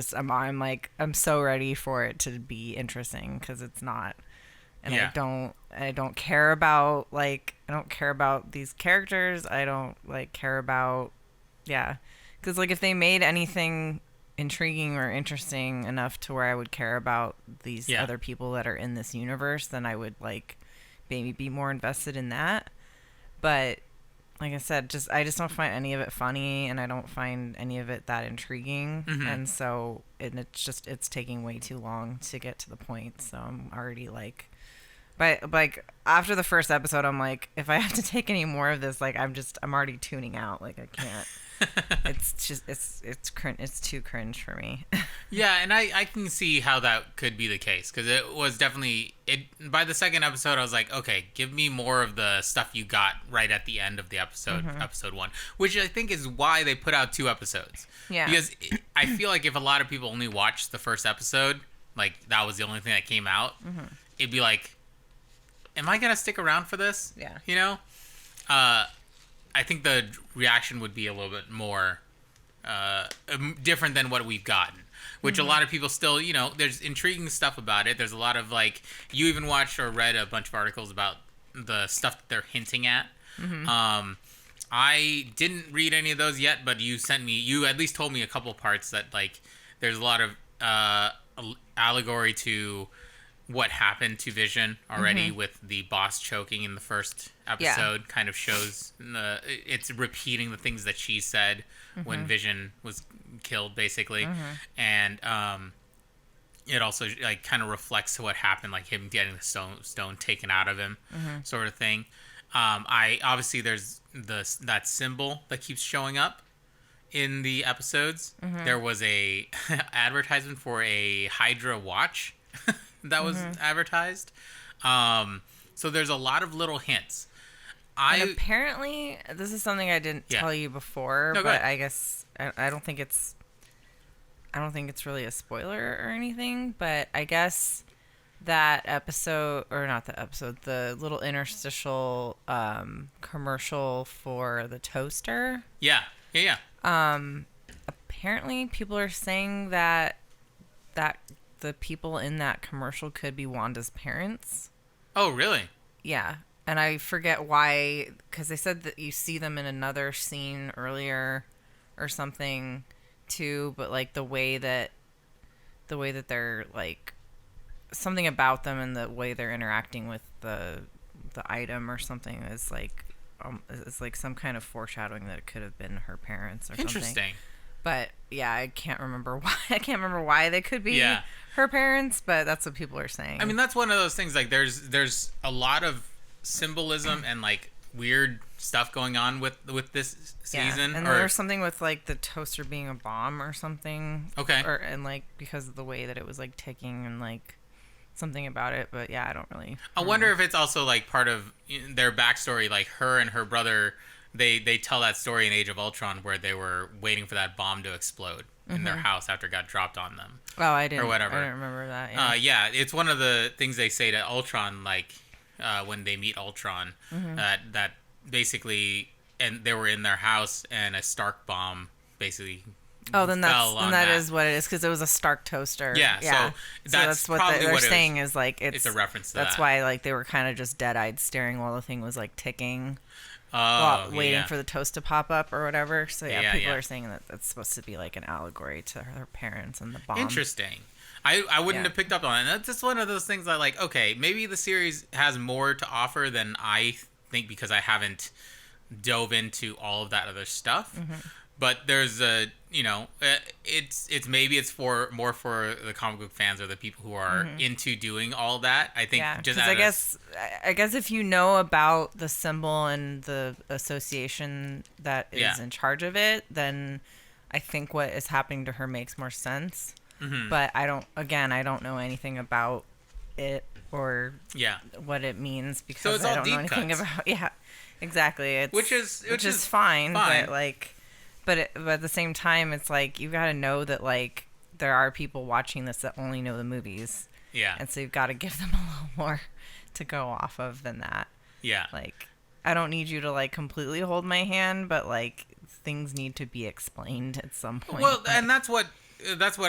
so ready for it to be interesting, because it's not. And Yeah. I don't care about, like, I don't care about these characters. I don't, like, care about, yeah. Because, like, if they made anything intriguing or interesting enough to where I would care about these other people that are in this universe, then I would, like, maybe be more invested in that. But like I said, I just don't find any of it funny, and I don't find any of it that intriguing. And so it's taking way too long to get to the point. So I'm already like, but like after the first episode, I'm like, if I have to take any more of this, like I'm already tuning out. Like I can't. It's too cringe for me. Yeah, and I can see how that could be the case, because it was definitely by the second episode I was like, okay, give me more of the stuff you got right at the end of the episode, episode 1, which I think is why they put out 2 episodes. Yeah, because I feel like if a lot of people only watched the first episode, like that was the only thing that came out, it'd be like, am I gonna stick around for this? Yeah, you know. I think the reaction would be a little bit more different than what we've gotten, which a lot of people still, you know, there's intriguing stuff about it. There's a lot of, like, you even watched or read a bunch of articles about the stuff that they're hinting at. I didn't read any of those yet, but you at least told me a couple parts that, like, there's a lot of allegory to what happened to Vision already with the boss choking in the first episode. Kind of shows it's repeating the things that she said when Vision was killed, basically. And it also, like, kind of reflects to what happened, like him getting the stone taken out of him, sort of thing. Obviously there's that symbol that keeps showing up in the episodes. There was a advertisement for a Hydra watch that was advertised. So there's a lot of little hints. And apparently, this is something I didn't tell you before, but I guess I don't think it's really a spoiler or anything, but I guess that episode, or not the episode, the little interstitial commercial for the toaster. Yeah. Apparently people are saying that the people in that commercial could be Wanda's parents. Oh, really? Yeah. And I forget why, because they said that you see them in another scene earlier or something too, but like the way that they're, like, something about them and the way they're interacting with the item or something is like some kind of foreshadowing that it could have been her parents or something. Interesting. But yeah, I can't remember why they could be her parents, but that's what people are saying. I mean, that's one of those things, like, there's a lot of symbolism and, like, weird stuff going on with this season. And there was something with, like, the toaster being a bomb or something. Okay. And like because of the way that it was, like, ticking and, like, something about it, but yeah, I don't really. I wonder if it's also, like, part of their backstory, like her and her brother. They tell that story in Age of Ultron where they were waiting for that bomb to explode in their house after it got dropped on them. Oh, I didn't. Or whatever. I didn't remember that. Yeah, it's one of the things they say to Ultron, like, when they meet Ultron, that basically, and they were in their house and a Stark bomb basically. Oh, then that is what it is, because it was a Stark toaster. Yeah. So that's what probably they're what saying is, like, it's a reference to that. That's why, like, they were kind of just dead-eyed staring while the thing was, like, ticking. Waiting for the toast to pop up or whatever. So people are saying that that's supposed to be like an allegory to her parents and the bomb. Interesting. I wouldn't have picked up on it. That's just one of those things I like, okay, maybe the series has more to offer than I think, because I haven't dove into all of that other stuff. But there's a, you know, it's more for the comic book fans or the people who are into doing all that. I think I guess if you know about the symbol and the association that is in charge of it, then I think what is happening to her makes more sense. But I don't know anything about it or what it means, because I don't know anything about exactly. Which is fine. But like. But at the same time, it's like, you got to know that, like, there are people watching this that only know the movies. Yeah. And so you've got to give them a little more to go off of than that. Yeah. Like, I don't need you to like completely hold my hand, but like things need to be explained at some point. Well, like, and that's what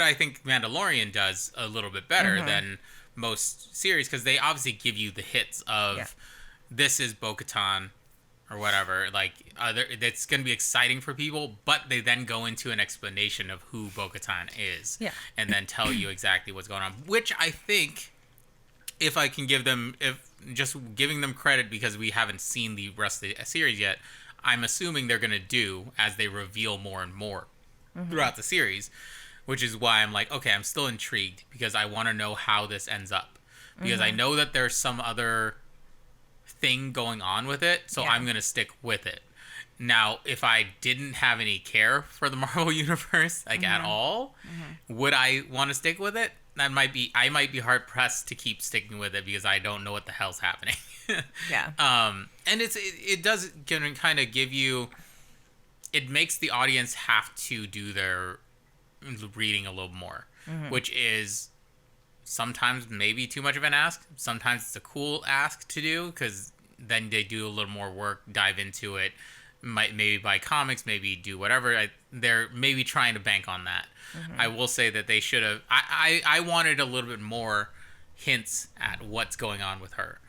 I think Mandalorian does a little bit better than most series, because they obviously give you the hits of this is Bo-Katan or whatever. Like, that's going to be exciting for people, but they then go into an explanation of who Bo-Katan is, and then tell you exactly what's going on. Which I think, if I can give them, if just giving them credit because we haven't seen the rest of the series yet, I'm assuming they're going to do as they reveal more and more throughout the series, which is why I'm like, okay, I'm still intrigued because I want to know how this ends up. Because I know that there's some other thing going on with it, so I'm going to stick with it. Now, if I didn't have any care for the Marvel Universe, like at all, would I want to stick with it? I might be hard pressed to keep sticking with it because I don't know what the hell's happening. And it does kind of give you, it makes the audience have to do their reading a little more, which is sometimes maybe too much of an ask. Sometimes it's a cool ask to do because then they do a little more work, dive into it, maybe buy comics, maybe do whatever. They're maybe trying to bank on that. I will say that they should have. I wanted a little bit more hints at what's going on with her,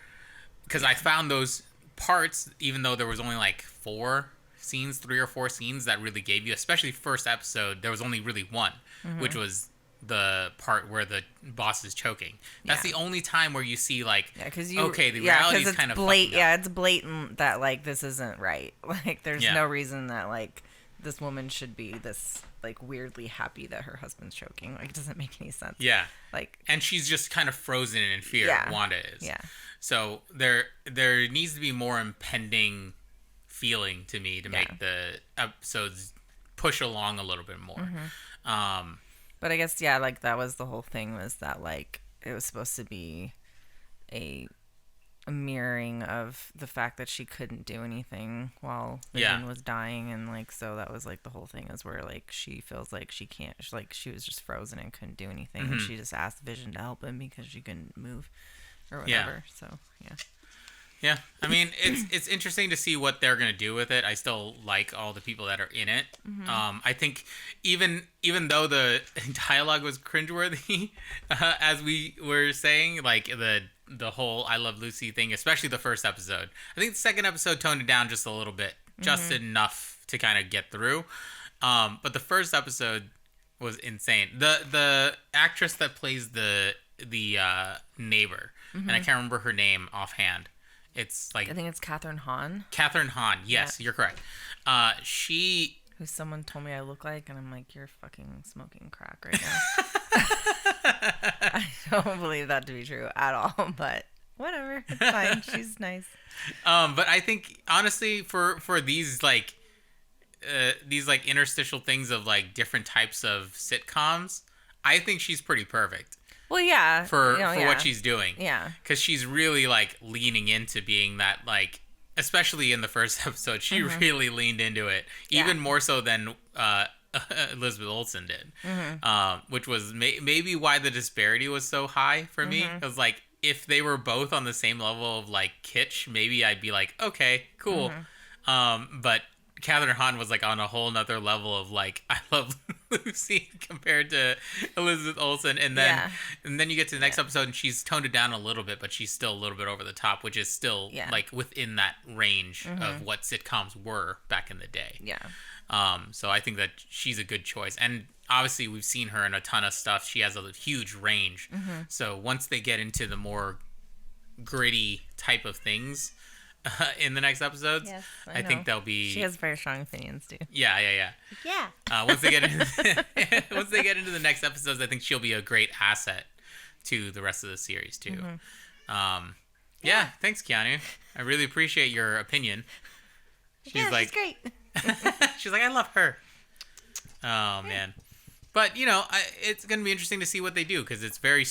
because I found those parts, even though there was only like 3 or 4 scenes that really gave you, especially first episode, there was only really one, which was the part where the boss is choking. That's the only time where you see like, okay, the reality is kind of blatant. Yeah, it's blatant that like this isn't right. Like there's no reason that like this woman should be this like weirdly happy that her husband's choking. Like it doesn't make any sense. Yeah. Like, and she's just kind of frozen in fear. Wanda is. Yeah. So there needs to be more impending feeling to me to make the episodes push along a little bit more. But I guess like that was the whole thing, was that like it was supposed to be a mirroring of the fact that she couldn't do anything while Vision was dying, and like so that was like the whole thing, is where like she feels like she can't, like she was just frozen and couldn't do anything, and she just asked Vision to help him because she couldn't move or whatever. So yeah, I mean, it's interesting to see what they're gonna do with it. I still like all the people that are in it. I think even though the dialogue was cringeworthy, as we were saying, like the whole I Love Lucy thing, especially the first episode. I think the second episode toned it down just a little bit, just enough to kind of get through. But the first episode was insane. The actress that plays the neighbor, and I can't remember her name offhand. It's like, I think it's Catherine Hahn. Catherine Hahn. Yes, you're correct. She, who someone told me I look like, and I'm like, you're fucking smoking crack right now. I don't believe that to be true at all, but whatever, it's fine. She's nice. But I think honestly, for these like interstitial things of like different types of sitcoms, I think she's pretty perfect. Well, yeah. For what she's doing. Yeah. Because she's really, like, leaning into being that, like, especially in the first episode, she really leaned into it. Even more so than Elizabeth Olsen did. Which was maybe why the disparity was so high for me. Because, like, if they were both on the same level of, like, kitsch, maybe I'd be like, okay, cool. But Catherine Hahn was like on a whole nother level of like I Love Lucy compared to Elizabeth Olsen, and then you get to the next episode and she's toned it down a little bit, but she's still a little bit over the top, which is still like within that range of what sitcoms were back in the day. So I think that she's a good choice, and obviously we've seen her in a ton of stuff. She has a huge range. So once they get into the more gritty type of things in the next episodes, I think they'll be. She has very strong opinions too. Yeah. Once they get into the next episodes, I think she'll be a great asset to the rest of the series too. Thanks, Keanu. I really appreciate your opinion. She's like, she's great. She's like, I love her. Oh man, but it's gonna be interesting to see what they do, because it's very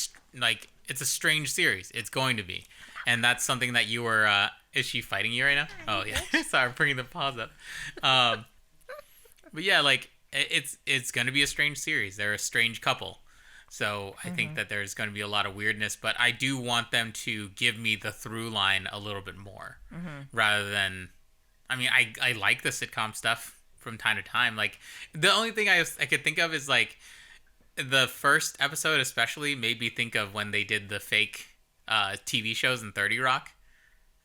it's a strange series. It's going to be, and that's something that you were. Is she fighting you right now? Oh yeah. Sorry, I'm bringing the paws up. But yeah, like it's gonna be a strange series. They're a strange couple, So I think that there's going to be a lot of weirdness, but I do want them to give me the through line a little bit more rather than, I mean, I like the sitcom stuff from time to time. Like, the only thing I could think of is, like, the first episode especially made me think of when they did the fake TV shows in 30 Rock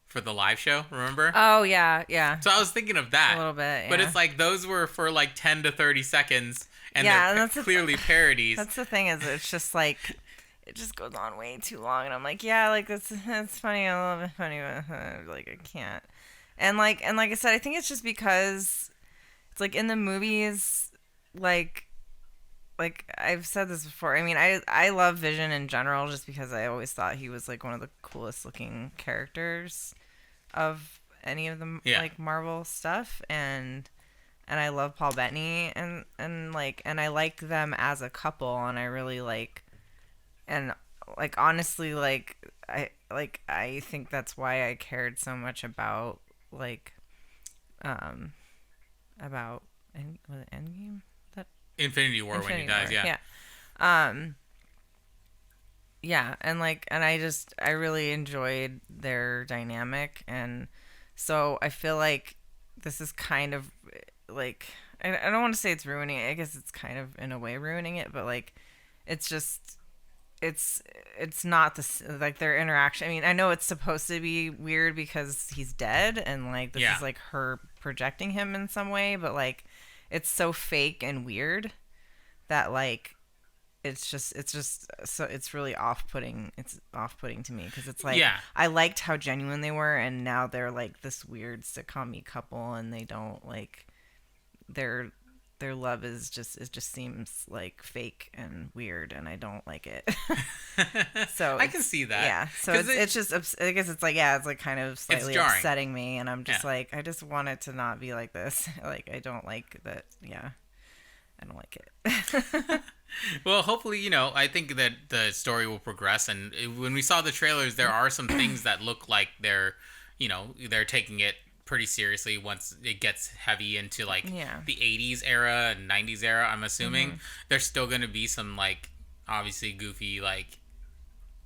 for the live show, remember? Oh, yeah, yeah. So I was thinking of that. A little bit, But yeah. it's like those were for like 10 to 30 seconds, and Yeah, they're and that's clearly parodies. That's the thing, is it's just like, it just goes on way too long, and I'm like, yeah, like, that's funny, I love it, funny, but like, I can't. And like I said, I think it's just because it's like in the movies, like I've said this before. I mean, I love Vision in general just because I always thought he was like one of the coolest looking characters of any of the like Marvel stuff, and I love Paul Bettany and I like them as a couple, and I really like, and like honestly, like I think that's why I cared so much about like about was it Endgame? Infinity War when he dies, yeah. Yeah, and I really enjoyed their dynamic, and so I feel like this is kind of like, I don't want to say it's ruining it. I guess it's kind of in a way ruining it, but like it's just it's not this, like, their interaction. I mean, I know it's supposed to be weird because he's dead, and like this is like her projecting him in some way, but like it's so fake and weird that like it's just so it's really off-putting. It's off-putting to me because it's like, I liked how genuine they were, and now they're like this weird sitcom-y couple, and they don't like their love is just, it just seems like fake and weird, and I don't like it. So I can see that. Yeah. So it's just, I guess it's like, it's like kind of slightly upsetting me, and I'm just like, I just want it to not be like this. Like, I don't like that. Yeah. I don't like it. Well, hopefully, I think that the story will progress, and when we saw the trailers, there are some things that look like they're taking it pretty seriously once it gets heavy into like the 80s era and 90s era. I'm assuming there's still going to be some like obviously goofy like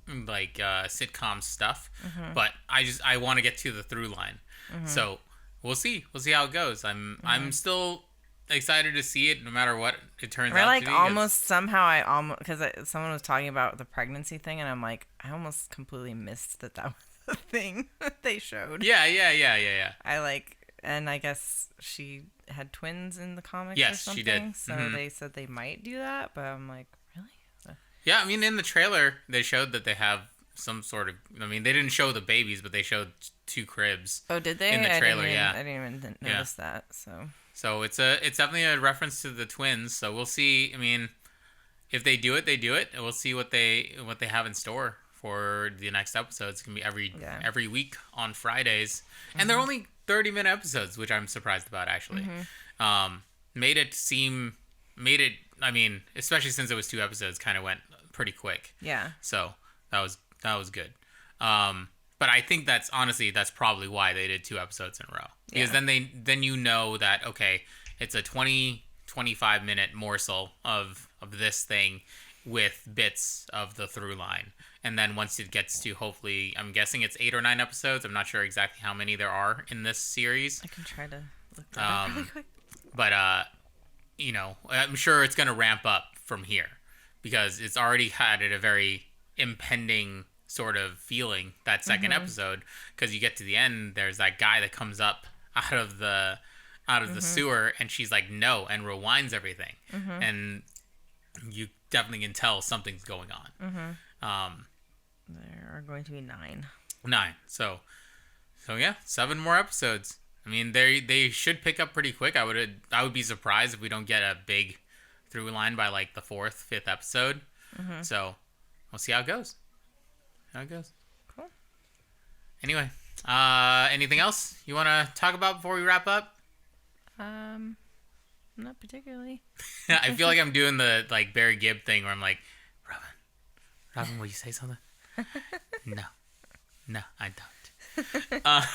sitcom stuff, but I want to get to the through line. So we'll see how it goes. I'm still excited to see it no matter what it turns out to be. Almost somehow because someone was talking about the pregnancy thing, and I'm like, I almost completely missed that was the thing that they showed. Yeah. And I guess she had twins in the comics. Yes, or something, she did. So they said they might do that, but I'm like, really? Yeah, I mean, in the trailer they showed that they have some sort of, I mean, they didn't show the babies, but they showed 2 cribs. Oh, did they? In the trailer, I didn't even notice that. So it's definitely a reference to the twins. So we'll see. I mean, if they do it, they do it. And we'll see what they have in store for the next episodes. It's gonna be every week on Fridays, and they're only 30-minute episodes, which I'm surprised about actually. Made it. I mean, especially since it was 2 episodes, kind of went pretty quick. Yeah. So that was good. But I think that's probably why they did 2 episodes in a row. Because then you know that, okay, it's a 25 minute morsel of this thing with bits of the through line. And then once it gets to, hopefully, I'm guessing it's 8 or 9 episodes. I'm not sure exactly how many there are in this series. I can try to look that up really quick. But I'm sure it's going to ramp up from here because it's already had a very impending sort of feeling, that second episode, because you get to the end, there's that guy that comes up out of the sewer, and she's like, no, and rewinds everything, and you definitely can tell something's going on. There are going to be 9. So yeah, 7 more episodes. I mean, they should pick up pretty quick. I would be surprised if we don't get a big through line by like the 4th, 5th episode. So we'll see how it goes. Cool. Anyway, anything else you want to talk about before we wrap up? Not particularly. I feel like I'm doing the like Barry Gibb thing where I'm like, Robin, will you say something? No, I don't.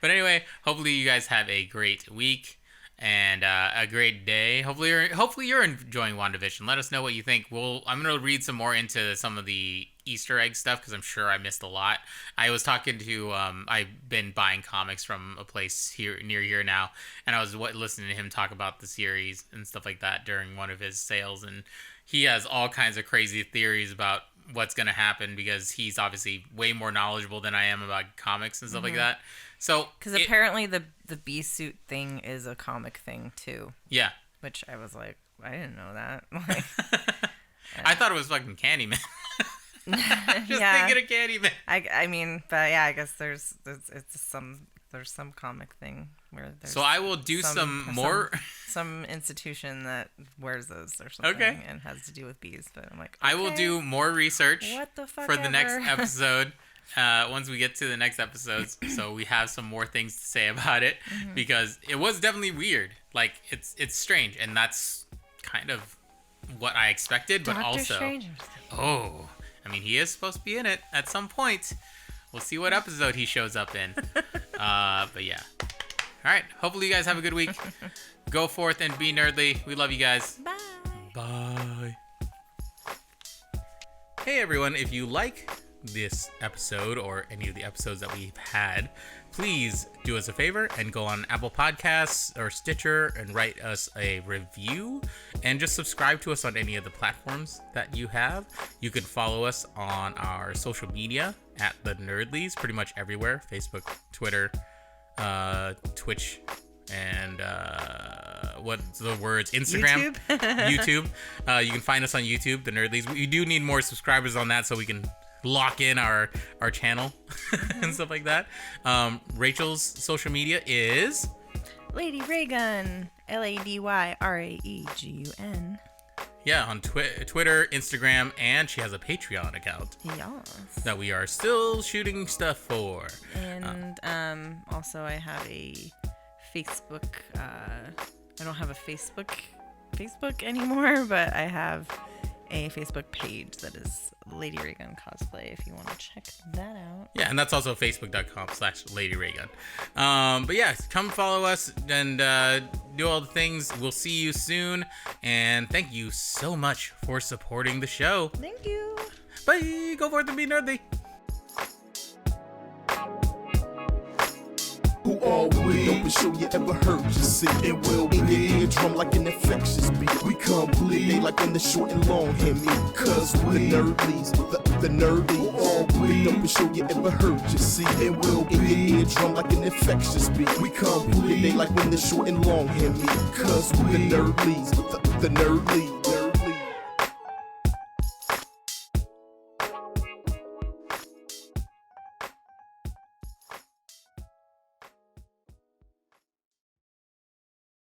But anyway, hopefully you guys have a great week. and a great day. Hopefully you're enjoying WandaVision. Let us know what you think. I'm gonna read some more into some of the Easter egg stuff because I'm sure I missed a lot. I was talking to I've been buying comics from a place near here now, and I was listening to him talk about the series and stuff like that during one of his sales, and he has all kinds of crazy theories about what's gonna happen because he's obviously way more knowledgeable than I am about comics and stuff like that. So because apparently the bee suit thing is a comic thing too. Yeah. Which I was like, I didn't know that. Like, I thought it was fucking Candyman. Just thinking of Candyman. I mean, but yeah, I guess there's some comic thing where there's. So I will do some more. Some institution that wears those or something, and has to do with bees. But I'm like, okay, I will do more research for the next episode. Once we get to the next episodes, so we have some more things to say about it, because it was definitely weird. Like it's strange, and that's kind of what I expected, but also I mean, he is supposed to be in it at some point. We'll see what episode he shows up in. But yeah. All right. Hopefully you guys have a good week. Go forth and be nerdly. We love you guys. Bye. Bye. Hey everyone, if you like this episode or any of the episodes that we've had, please do us a favor and go on Apple Podcasts or Stitcher and write us a review, and just subscribe to us on any of the platforms that you have. You can follow us on our social media at The Nerdlies, pretty much everywhere: Facebook, Twitter, Twitch, and what's the words? Instagram, YouTube. You can find us on YouTube, The Nerdlies. We do need more subscribers on that so we can lock in our channel and stuff like that. Rachel's social media is Lady Raygun, LADYRAEGUN. Yeah, on Twitter, Instagram, and she has a Patreon account. Yes. That we are still shooting stuff for. And also I have a Facebook. I don't have a Facebook anymore, but I have a Facebook page that is Lady Raygun Cosplay if you want to check that out. Yeah, and that's also facebook.com/Lady Raygun. But yeah, come follow us and do all the things. We'll see you soon, and thank you so much for supporting the show. Thank you. Bye. Go forth and be nerdly. Who are we? Don't be sure you ever heard you see. It will be a drum like an infectious beat. We complete they like when the short and long hear me. Cause we the nerdlies, the nerdy. Who are we? Don't be sure you ever heard you see. It will be a drum like an infectious beat. We complete they like when the short and long hear me. Cause we the nerdlies, the nerdlies.